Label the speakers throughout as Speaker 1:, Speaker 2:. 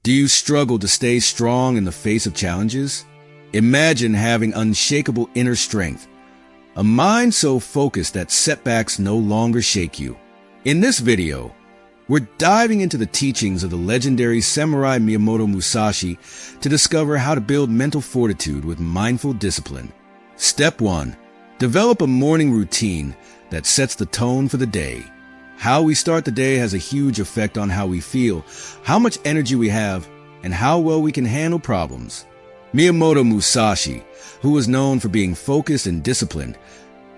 Speaker 1: Do you struggle to stay strong in the face of challenges? Imagine having unshakable inner strength, a mind so focused that setbacks no longer shake you. In this video, we're diving into the teachings of the legendary samurai Miyamoto Musashi to discover how to build mental fortitude with mindful discipline. Step 1. Develop a morning routine that sets the tone for the day. How we start the day has a huge effect on how we feel, how much energy we have, and how well we can handle problems. Miyamoto Musashi, who was known for being focused and disciplined,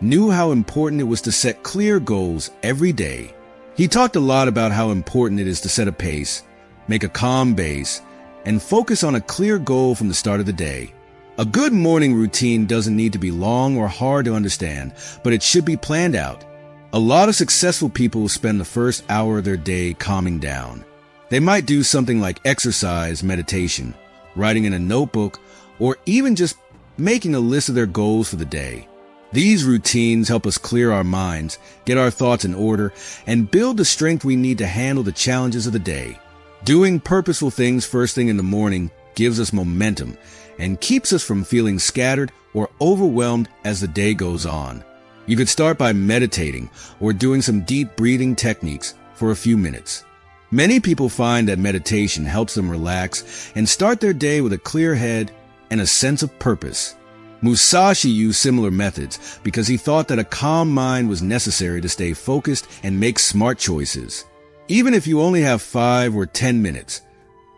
Speaker 1: knew how important it was to set clear goals every day. He talked a lot about how important it is to set a pace, make a calm base, and focus on a clear goal from the start of the day. A good morning routine doesn't need to be long or hard to understand, but it should be planned out. A lot of successful people spend the first hour of their day calming down. They might do something like exercise, meditation, writing in a notebook, or even just making a list of their goals for the day. These routines help us clear our minds, get our thoughts in order, and build the strength we need to handle the challenges of the day. Doing purposeful things first thing in the morning gives us momentum and keeps us from feeling scattered or overwhelmed as the day goes on. You could start by meditating or doing some deep breathing techniques for a few minutes. Many people find that meditation helps them relax and start their day with a clear head and a sense of purpose. Musashi used similar methods because he thought that a calm mind was necessary to stay focused and make smart choices. Even if you only have 5 or 10 minutes,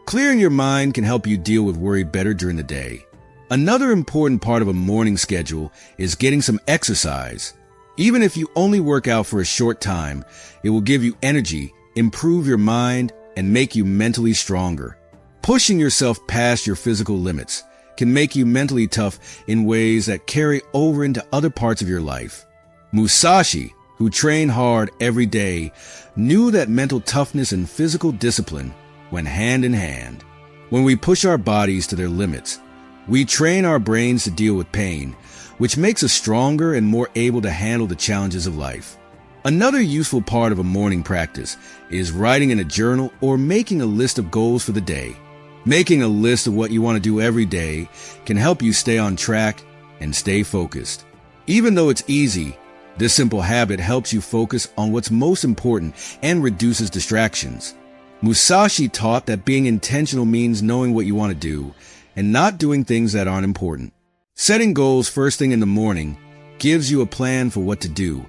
Speaker 1: clearing your mind can help you deal with worry better during the day. Another important part of a morning schedule is getting some exercise. Even if you only work out for a short time, it will give you energy, improve your mind, and make you mentally stronger. Pushing yourself past your physical limits can make you mentally tough in ways that carry over into other parts of your life. Musashi, who trained hard every day, knew that mental toughness and physical discipline went hand in hand. When we push our bodies to their limits, we train our brains to deal with pain, which makes us stronger and more able to handle the challenges of life. Another useful part of a morning practice is writing in a journal or making a list of goals for the day. Making a list of what you want to do every day can help you stay on track and stay focused. Even though it's easy, this simple habit helps you focus on what's most important and reduces distractions. Musashi taught that being intentional means knowing what you want to do and not doing things that aren't important. Setting goals first thing in the morning gives you a plan for what to do,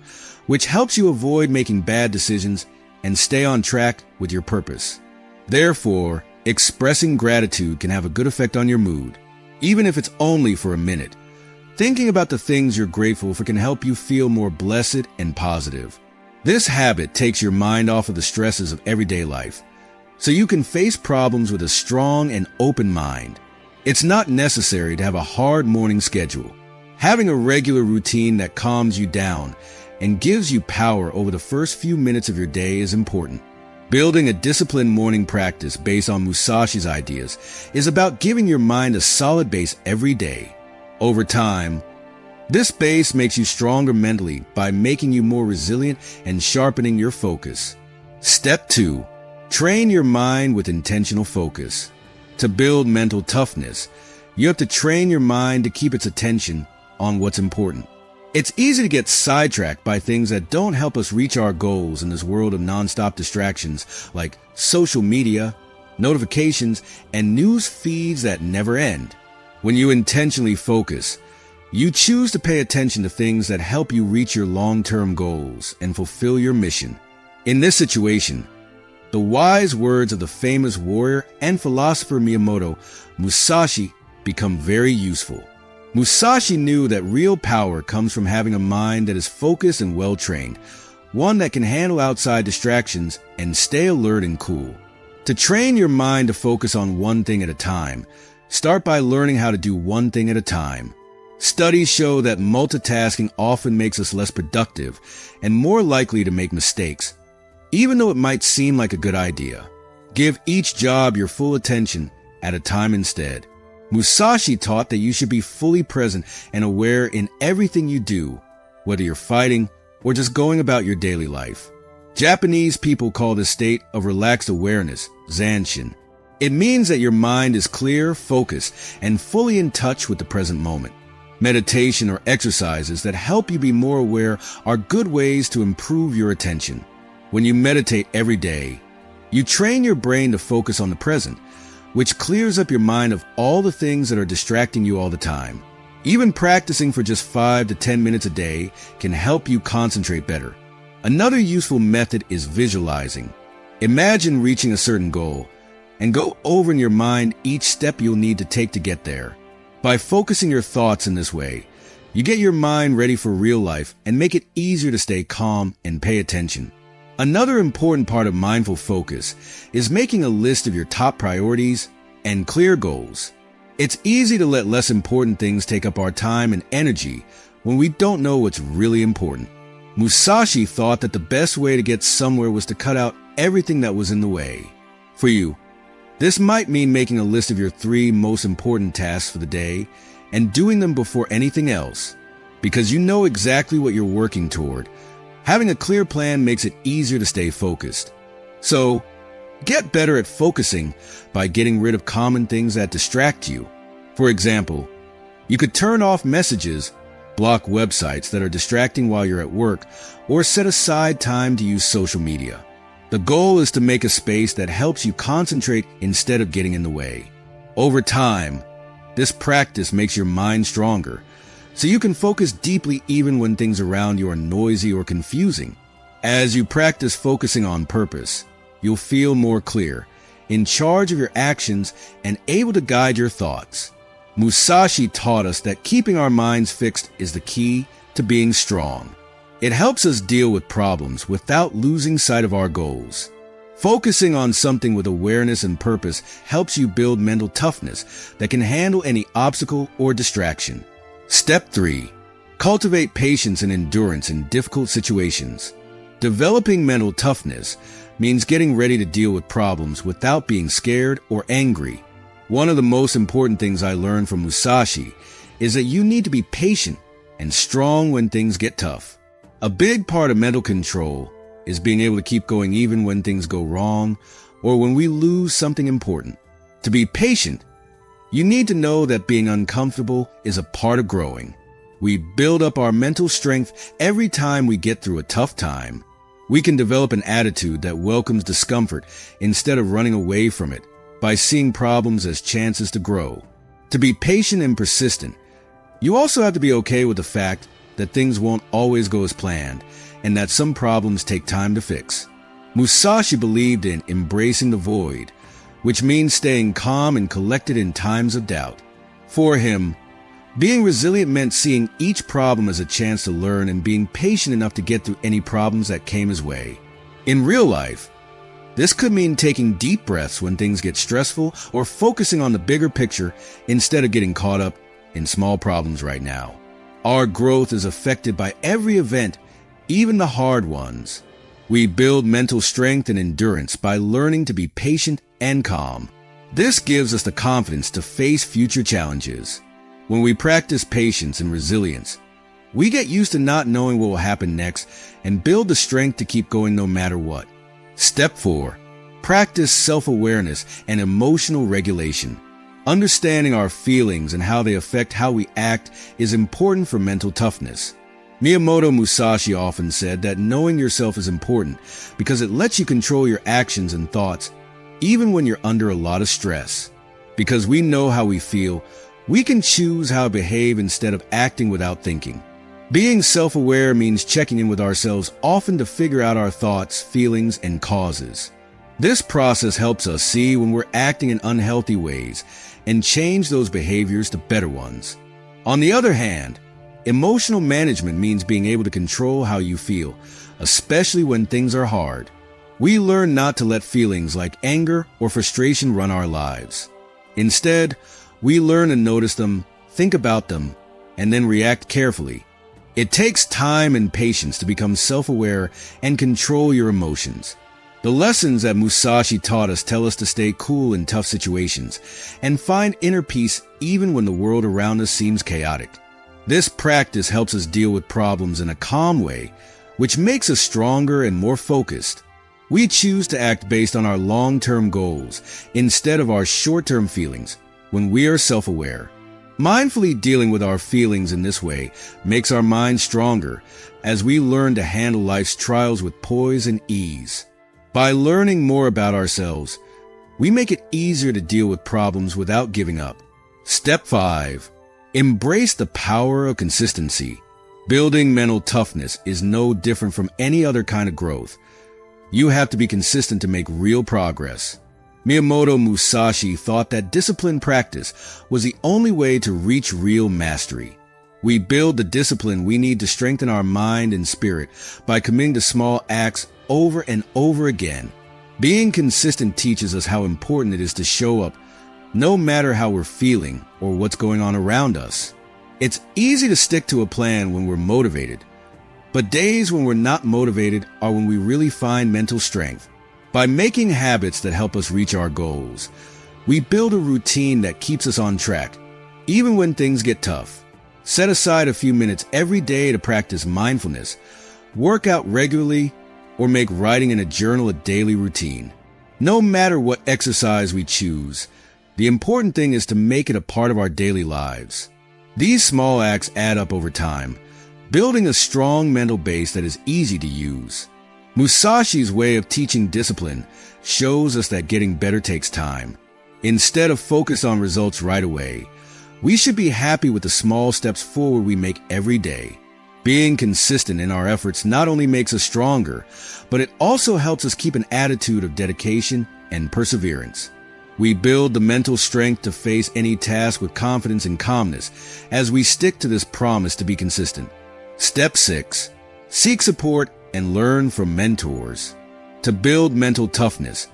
Speaker 1: which helps you avoid making bad decisions and stay on track with your purpose. Therefore, expressing gratitude can have a good effect on your mood, even if it's only for a minute. Thinking about the things you're grateful for can help you feel more blessed and positive. This habit takes your mind off of the stresses of everyday life, so you can face problems with a strong and open mind. It's not necessary to have a hard morning schedule. Having a regular routine that calms you down and gives you power over the first few minutes of your day is important. Building a disciplined morning practice based on Musashi's ideas is about giving your mind a solid base every day. Over time, this base makes you stronger mentally by making you more resilient and sharpening your focus. Step 2. Train your mind with intentional focus. To build mental toughness, you have to train your mind to keep its attention on what's important. It's easy to get sidetracked by things that don't help us reach our goals in this world of nonstop distractions like social media, notifications, and news feeds that never end. When you intentionally focus, you choose to pay attention to things that help you reach your long-term goals and fulfill your mission. In this situation, the wise words of the famous warrior and philosopher Miyamoto Musashi become very useful. Musashi knew that real power comes from having a mind that is focused and well-trained, one that can handle outside distractions and stay alert and cool. To train your mind to focus on one thing at a time, start by learning how to do one thing at a time. Studies show that multitasking often makes us less productive and more likely to make mistakes. Even though it might seem like a good idea, give each job your full attention at a time instead. Musashi taught that you should be fully present and aware in everything you do, whether you're fighting or just going about your daily life. Japanese people call this state of relaxed awareness zanshin. It means that your mind is clear, focused, and fully in touch with the present moment. Meditation or exercises that help you be more aware are good ways to improve your attention. When you meditate every day, you train your brain to focus on the present, which clears up your mind of all the things that are distracting you all the time. Even practicing for just 5 to 10 minutes a day can help you concentrate better. Another useful method is visualizing. Imagine reaching a certain goal and go over in your mind each step you'll need to take to get there. By focusing your thoughts in this way, you get your mind ready for real life and make it easier to stay calm and pay attention. Another important part of mindful focus is making a list of your top priorities and clear goals. It's easy to let less important things take up our time and energy when we don't know what's really important. Musashi thought that the best way to get somewhere was to cut out everything that was in the way. For you, this might mean making a list of your 3 most important tasks for the day and doing them before anything else, because you know exactly what you're working toward. Having a clear plan makes it easier to stay focused. So, get better at focusing by getting rid of common things that distract you. For example, you could turn off messages, block websites that are distracting while you're at work, or set aside time to use social media. The goal is to make a space that helps you concentrate instead of getting in the way. Over time, this practice makes your mind stronger, so you can focus deeply even when things around you are noisy or confusing. As you practice focusing on purpose, you'll feel more clear, in charge of your actions, and able to guide your thoughts. Musashi taught us that keeping our minds fixed is the key to being strong. It helps us deal with problems without losing sight of our goals. Focusing on something with awareness and purpose helps you build mental toughness that can handle any obstacle or distraction. Step 3. Cultivate patience and endurance in difficult situations. Developing mental toughness means getting ready to deal with problems without being scared or angry. One of the most important things I learned from Musashi is that you need to be patient and strong when things get tough. A big part of mental control is being able to keep going even when things go wrong or when we lose something important. To be patient, you need to know that being uncomfortable is a part of growing. We build up our mental strength every time we get through a tough time. We can develop an attitude that welcomes discomfort instead of running away from it by seeing problems as chances to grow. To be patient and persistent, you also have to be okay with the fact that things won't always go as planned, and that some problems take time to fix. Musashi believed in embracing the void, which means staying calm and collected in times of doubt. For him, being resilient meant seeing each problem as a chance to learn and being patient enough to get through any problems that came his way. In real life, this could mean taking deep breaths when things get stressful or focusing on the bigger picture instead of getting caught up in small problems right now. Our growth is affected by every event, even the hard ones. We build mental strength and endurance by learning to be patient and calm. This gives us the confidence to face future challenges. When we practice patience and resilience, we get used to not knowing what will happen next and build the strength to keep going no matter what. Step 4. Practice self-awareness and emotional regulation. Understanding our feelings and how they affect how we act is important for mental toughness. Miyamoto Musashi often said that knowing yourself is important because it lets you control your actions and thoughts even when you're under a lot of stress. Because we know how we feel, we can choose how to behave instead of acting without thinking. Being self-aware means checking in with ourselves often to figure out our thoughts, feelings, and causes. This process helps us see when we're acting in unhealthy ways and change those behaviors to better ones. On the other hand, emotional management means being able to control how you feel, especially when things are hard. We learn not to let feelings like anger or frustration run our lives. Instead, we learn to notice them, think about them, and then react carefully. It takes time and patience to become self-aware and control your emotions. The lessons that Musashi taught us tell us to stay cool in tough situations and find inner peace even when the world around us seems chaotic. This practice helps us deal with problems in a calm way, which makes us stronger and more focused. We choose to act based on our long-term goals instead of our short-term feelings when we are self-aware. Mindfully dealing with our feelings in this way makes our mind stronger as we learn to handle life's trials with poise and ease. By learning more about ourselves, we make it easier to deal with problems without giving up. Step 5. Embrace the power of consistency. Building mental toughness is no different from any other kind of growth. You have to be consistent to make real progress. Miyamoto Musashi thought that disciplined practice was the only way to reach real mastery. We build the discipline we need to strengthen our mind and spirit by committing to small acts over and over again. Being consistent teaches us how important it is to show up, no matter how we're feeling or what's going on around us. It's easy to stick to a plan when we're motivated, but days when we're not motivated are when we really find mental strength. By making habits that help us reach our goals, we build a routine that keeps us on track, even when things get tough. Set aside a few minutes every day to practice mindfulness, work out regularly, or make writing in a journal a daily routine. No matter what exercise we choose, the important thing is to make it a part of our daily lives. These small acts add up over time, building a strong mental base that is easy to use. Musashi's way of teaching discipline shows us that getting better takes time. Instead of focus on results right away, we should be happy with the small steps forward we make every day. Being consistent in our efforts not only makes us stronger, but it also helps us keep an attitude of dedication and perseverance. We build the mental strength to face any task with confidence and calmness as we stick to this promise to be consistent. Step 6. Seek support and learn from mentors. To build mental toughness,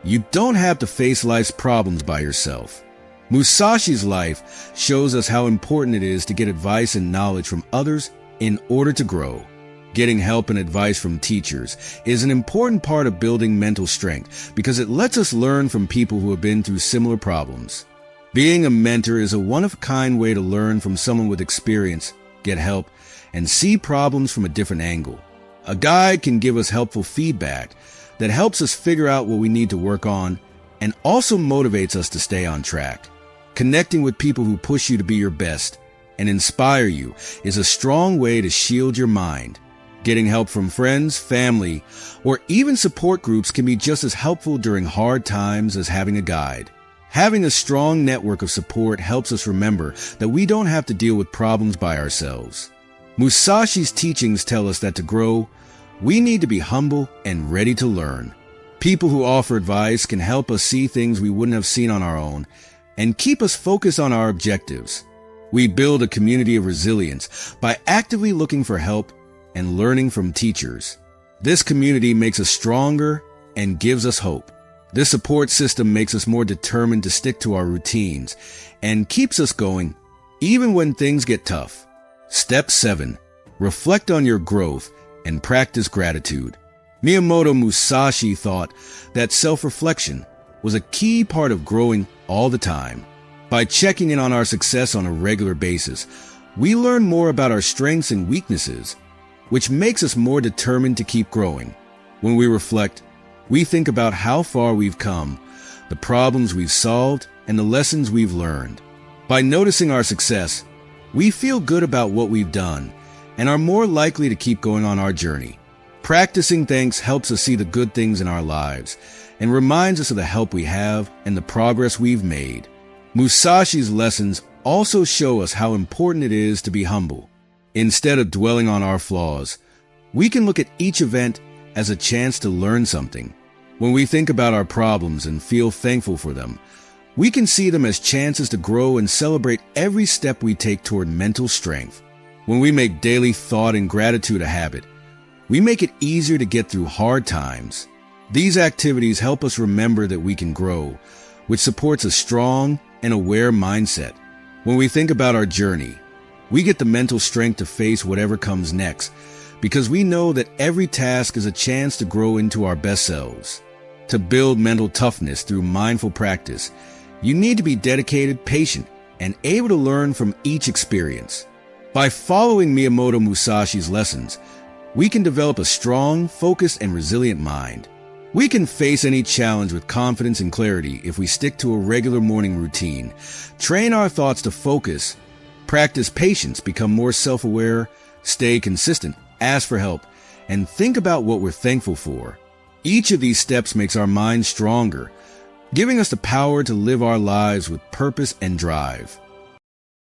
Speaker 1: you don't have to face life's problems by yourself. Musashi's life shows us how important it is to get advice and knowledge from others in order to grow. Getting help and advice from teachers is an important part of building mental strength because it lets us learn from people who have been through similar problems. Being a mentor is a one-of-a-kind way to learn from someone with experience, get help, and see problems from a different angle. A guide can give us helpful feedback that helps us figure out what we need to work on and also motivates us to stay on track. Connecting with people who push you to be your best and inspire you is a strong way to shield your mind. Getting help from friends, family, or even support groups can be just as helpful during hard times as having a guide. Having a strong network of support helps us remember that we don't have to deal with problems by ourselves. Musashi's teachings tell us that to grow, we need to be humble and ready to learn. People who offer advice can help us see things we wouldn't have seen on our own and keep us focused on our objectives. We build a community of resilience by actively looking for help and learning from teachers. This community makes us stronger and gives us hope. This support system makes us more determined to stick to our routines and keeps us going even when things get tough. Step 7. Reflect on your growth and practice gratitude. Miyamoto Musashi thought that self-reflection was a key part of growing all the time. By checking in on our success on a regular basis, we learn more about our strengths and weaknesses, which makes us more determined to keep growing. When we reflect, we think about how far we've come, the problems we've solved, and the lessons we've learned. By noticing our success, we feel good about what we've done and are more likely to keep going on our journey. Practicing thanks helps us see the good things in our lives and reminds us of the help we have and the progress we've made. Musashi's lessons also show us how important it is to be humble. Instead of dwelling on our flaws, we can look at each event as a chance to learn something. When we think about our problems and feel thankful for them, we can see them as chances to grow and celebrate every step we take toward mental strength. When we make daily thought and gratitude a habit, we make it easier to get through hard times. These activities help us remember that we can grow, which supports a strong and aware mindset. When we think about our journey, we get the mental strength to face whatever comes next, because we know that every task is a chance to grow into our best selves. To build mental toughness through mindful practice, you need to be dedicated, patient, and able to learn from each experience. By following Miyamoto Musashi's lessons, we can develop a strong, focused, and resilient mind. We can face any challenge with confidence and clarity if we stick to a regular morning routine, train our thoughts to focus, practice patience, become more self-aware, stay consistent, ask for help, and think about what we're thankful for. Each of these steps makes our minds stronger, giving us the power to live our lives with purpose and drive.